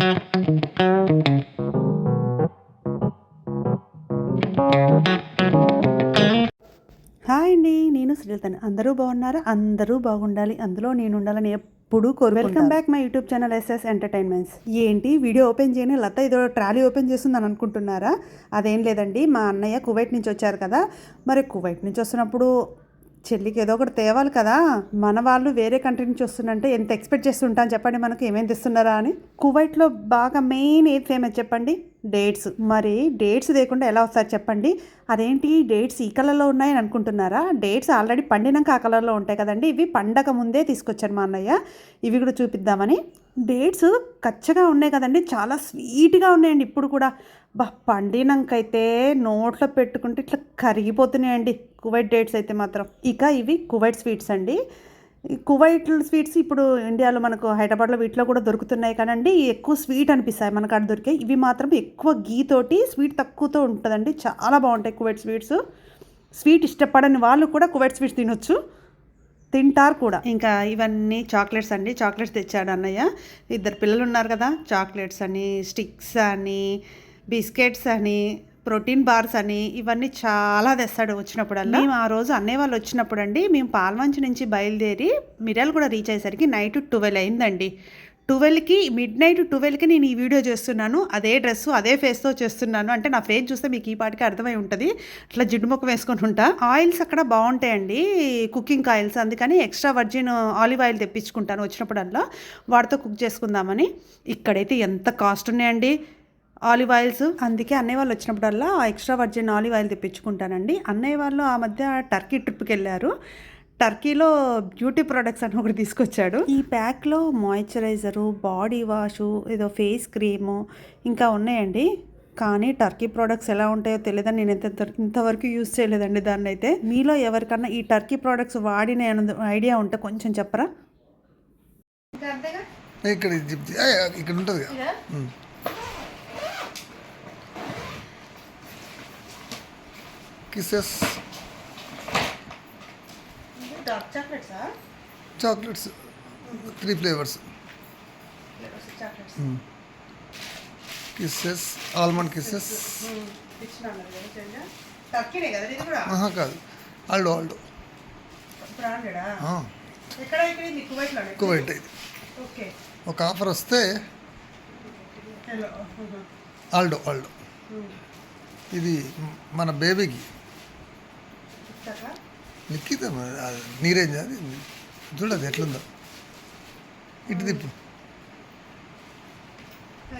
Hi అండి, నేను శ్రీలతని. అందరూ బాగున్నారా? అందరూ బాగుండాలి, అందులో నేను ఉండాలని ఎప్పుడూ welcome back my YouTube channel SS entertainments. ఏంటి వీడియో ఓపెన్ చేయని లత ఏదో ట్రాలీ ఓపెన్ చేస్తుందని అనుకుంటున్నారా? అదేం లేదండి, మా అన్నయ్య కువైట్ నుంచి వచ్చారు కదా. మరి కువైట్ నుంచి వస్తున్నప్పుడు చెల్లికి ఏదో ఒకటి తేవాలి కదా. మన వాళ్ళు వేరే కంట్రీ నుంచి వస్తుందంటే ఎంత ఎక్స్పెక్ట్ చేస్తుంటాను చెప్పండి, మనకు ఏమేమి తెస్తున్నారా అని. కువైట్లో బాగా మెయిన్ ఏది ఫేమస్ చెప్పండి? డేట్స్. మరి డేట్స్ లేకుండా ఎలా వస్తారు చెప్పండి? అదేంటి డేట్స్ ఈ కలర్లో ఉన్నాయని అనుకుంటున్నారా? డేట్స్ ఆల్రెడీ పండినాక ఆ కలర్లో ఉంటాయి కదండి. ఇవి పండగ ముందే తీసుకొచ్చారు మా అన్నయ్య. ఇవి కూడా చూపిద్దామని. డేట్స్ కచ్చగా ఉన్నాయి కదండి, చాలా స్వీట్గా ఉన్నాయండి. ఇప్పుడు కూడా పండినాకైతే నోట్లో పెట్టుకుంటే ఇట్లా కరిగిపోతున్నాయండి కువైట్ డేట్స్ అయితే మాత్రం. ఇక ఇవి కువైట్ స్వీట్స్ అండి. కువైట్ స్వీట్స్ ఇప్పుడు ఇండియాలో మనకు హైదరాబాద్లో వీటిలో కూడా దొరుకుతున్నాయి కానండి, ఎక్కువ స్వీట్ అనిపిస్తాయి మనకు అక్కడ దొరికాయి. ఇవి మాత్రం ఎక్కువ గీతోటి స్వీట్ తక్కువతో ఉంటుందండి, చాలా బాగుంటాయి కువైట్ స్వీట్స్. స్వీట్ ఇష్టపడని వాళ్ళు కూడా కువైట్ స్వీట్స్ తింటారు కూడా. ఇంకా ఇవన్నీ చాక్లెట్స్ అండి, చాక్లెట్స్ తెచ్చాడు అన్నయ్య. ఇద్దరు పిల్లలు ఉన్నారు కదా, చాక్లెట్స్ అని, స్టిక్స్ అని, బిస్కెట్స్ అని, ప్రోటీన్ బార్స్ అని, ఇవన్నీ చాలా తెస్తాడు వచ్చినప్పుడల్లా. మేము ఆ రోజు అన్నయ్య వాళ్ళు వచ్చినప్పుడు అండి, మేము పాల్మంచి నుంచి బయలుదేరి మిర్యాల కూడా రీచ్ అయ్యేసరికి నైట్ 12 అయిందండి. 12కి మిడ్ నైట్ 12కి నేను ఈ వీడియో చేస్తున్నాను. అదే డ్రెస్సు అదే ఫేస్తో చేస్తున్నాను. అంటే నా ఫేస్ చూస్తే మీకు ఈ పాటికి అర్థమై ఉంటుంది. అట్లా జిడ్డు ముఖం వేసుకొని ఉంటా. ఆయిల్స్ అక్కడ బాగుంటాయండి, కుకింగ్ ఆయిల్స్. అందుకని ఎక్స్ట్రా వర్జిన్ ఆలివ్ ఆయిల్ తెప్పించుకుంటాను వచ్చినప్పుడల్లా, వాటితో కుక్ చేసుకుందామని. ఇక్కడైతే ఎంత కాస్ట్ ఉన్నాయండి ఆలివ్ ఆయిల్స్. అందుకే అన్నయ్య వాళ్ళు వచ్చినప్పుడల్లా ఎక్స్ట్రా వర్జిన్ ఆలివ్ ఆయిల్ తెప్పించుకుంటానండి. అన్నయ్య వాళ్ళు ఆ మధ్య టర్కీ ట్రిప్కి వెళ్ళారు. టర్కీలో బ్యూటీ ప్రోడక్ట్స్ అని ఒకటి తీసుకొచ్చాడు. ఈ ప్యాక్లో మాయిశ్చరైజరు, బాడీ వాషు, ఏదో ఫేస్ క్రీము ఇంకా ఉన్నాయండి. కానీ టర్కీ ప్రోడక్ట్స్ ఎలా ఉంటాయో తెలియదని నేను ఇంతవరకు యూజ్ చేయలేదండి దాన్ని అయితే. మీలో ఎవరికన్నా ఈ టర్కీ ప్రోడక్ట్స్ వాడిన ఐడియా ఉంటే కొంచెం చెప్పరా? ఇక్కడ ఉంటుంది kisses chocolates 3 flavours. Kisses, almond kisses. కాదు, ఆల్డో కువైట్. ఇది ఒక ఆఫర్ వస్తే ఆల్డో ఇది మన బేబీకి నిక్కితే నీరేంజ్ అది చూడదు ఎట్లుందో. ఇటు తిప్పు,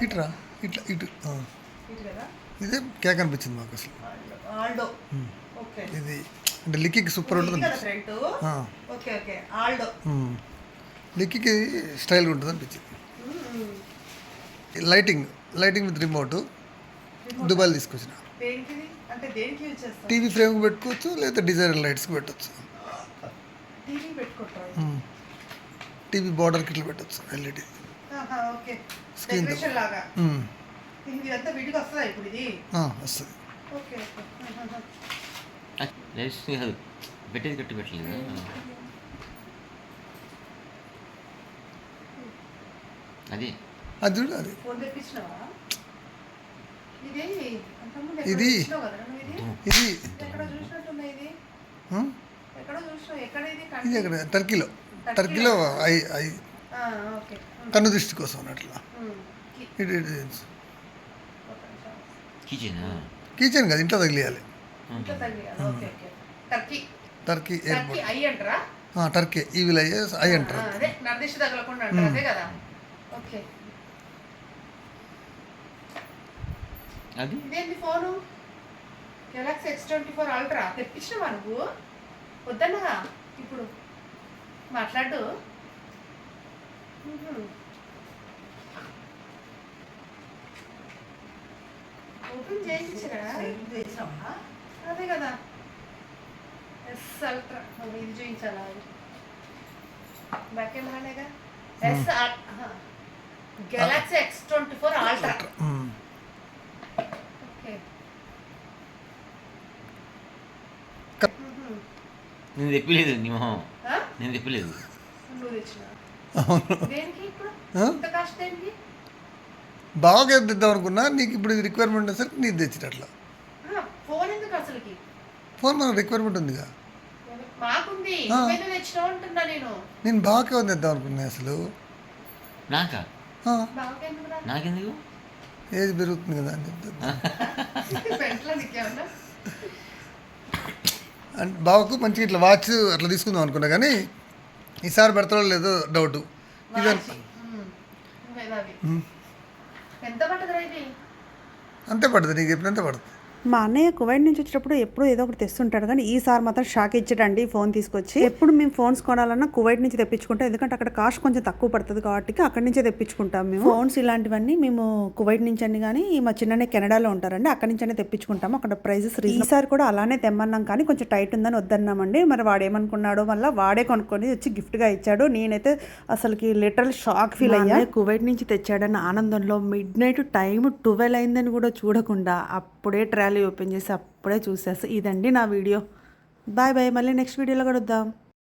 ఇటురా, ఇటు. ఇదే కేక్ అనిపించింది మాకు అసలు. ఇది అంటే లిక్కికి సూపర్ ఉంటుంది, లిక్కికి స్టైల్గా ఉంటుంది అనిపించింది. లైటింగ్ విత్ రిమోట్ దుబాయ్ తీసుకొచ్చిన. టీవీ ఫ్రేమ్కి పెట్టుకోవచ్చు, లేదా డిజైనర్ లైట్స్కి పెట్టచ్చు. టీవీ బార్డర్కి ఇట్లా పెట్టచ్చు, ఎల్ఈడి స్క్రీన్ వస్తుంది. పెట్టేది కట్టి పెట్టలేదు. అది చూడు, అది ఇది ఎక్కడ టర్కీలో కన్ను దృష్టి కోసం అన్నట్లా. కిచెన్ కదా, ఇంట్లో తగిలియాలి. టర్కీ ఎయిర్పోర్ట్, టర్కీ ఈ విలేజ్ ఐ అంటారు. అది ఇదేంటి ఫోను? గెలాక్సీ X24 అల్ట్రా తెప్పించినావా నువ్వు? వద్దన్నా ఇప్పుడు మాట్లాడు. ఓపెన్ చేయించారా? అదే కదా, ఎస్ అల్ట్రా. ఇది చూపించాలా? బ్యాక్ కెమెరానేగా. S Galaxy X24 Ultra. నేను తెప్పలేదు, నీ మొహం. నేను తెప్పలేదు. బాగా ఏది తెద్దాం అనుకున్నా నీకు ఇప్పుడు ఇది రిక్వైర్మెంట్ సరికి నీది తెచ్చిట అట్లా ఫోన్ ఎందుకు అసలుకి ఫోన్ మన రిక్వైర్మెంట్ ఉందిగా మాకుంది ఆ. నువ్వేదో తెచ్చినావు అంటున్నా నేను నేను బాగా ఏమైనా తెద్దాం అనుకున్నా అసలు నాకా ఆ, బావకెందుకురా నాకెందుకు ఏజ్ పెరుగుతుంది కదా అని చెప్తాను పెంట్లో నీకేమన్నా అంటే బావకు మంచిగా ఇట్లా వాచ్ అట్లా తీసుకుందాం అనుకున్నా కానీ ఈసారి పెడతాడో లేదో డౌట్ ఇది వాచి. నువ్వేదో అవి ఎంత పట్టదురా ఇది అంతే పడుతుంది నీకు చెప్పినంతే పడుతుంది మా అన్నయ్య కువైట్ నుంచి వచ్చేటప్పుడు ఎప్పుడు ఏదో ఒకటి తెస్తుంటాడు కానీ ఈసారి మాత్రం షాక్ ఇచ్చాడండి ఫోన్ తీసుకొచ్చి. ఎప్పుడు మేము ఫోన్స్ కొనాలన్నా కువైట్ నుంచి తెప్పించుకుంటాం, ఎందుకంటే అక్కడ కాస్ట్ కొంచెం తక్కువ పడుతుంది కాబట్టి అక్కడి నుంచే తెప్పించుకుంటాం మేము. ఫోన్స్ ఇలాంటివన్నీ మేము కువైట్ నుంచి అని కానీ మా చిన్ననే కెనడాలో ఉంటారండి, అక్కడి నుంచి అనే తెప్పించుకుంటాము. అక్కడ ప్రైజెస్ ఈసారి కూడా అలానే తెమ్మన్నాం కానీ కొంచెం టైట్ ఉందని వద్దన్నామండి. మరి వాడు ఏమనుకున్నాడో వల్ల వాడే కొనుక్కొని వచ్చి గిఫ్ట్గా ఇచ్చాడు. నేనైతే అసలుకి లిటరల్ షాక్ ఫీల్ అయ్యా. కువైట్ నుంచి తెచ్చాడన్న ఆనందంలో మిడ్ నైట్ టైం 12 అయిందని కూడా చూడకుండా అప్పుడే ట్రాలీ ఓపెన్ చేసి అప్పుడే చూసేసి. ఇదండి నా వీడియో. బాయ్ బాయ్, మళ్ళీ నెక్స్ట్ వీడియోలో కలుద్దాం.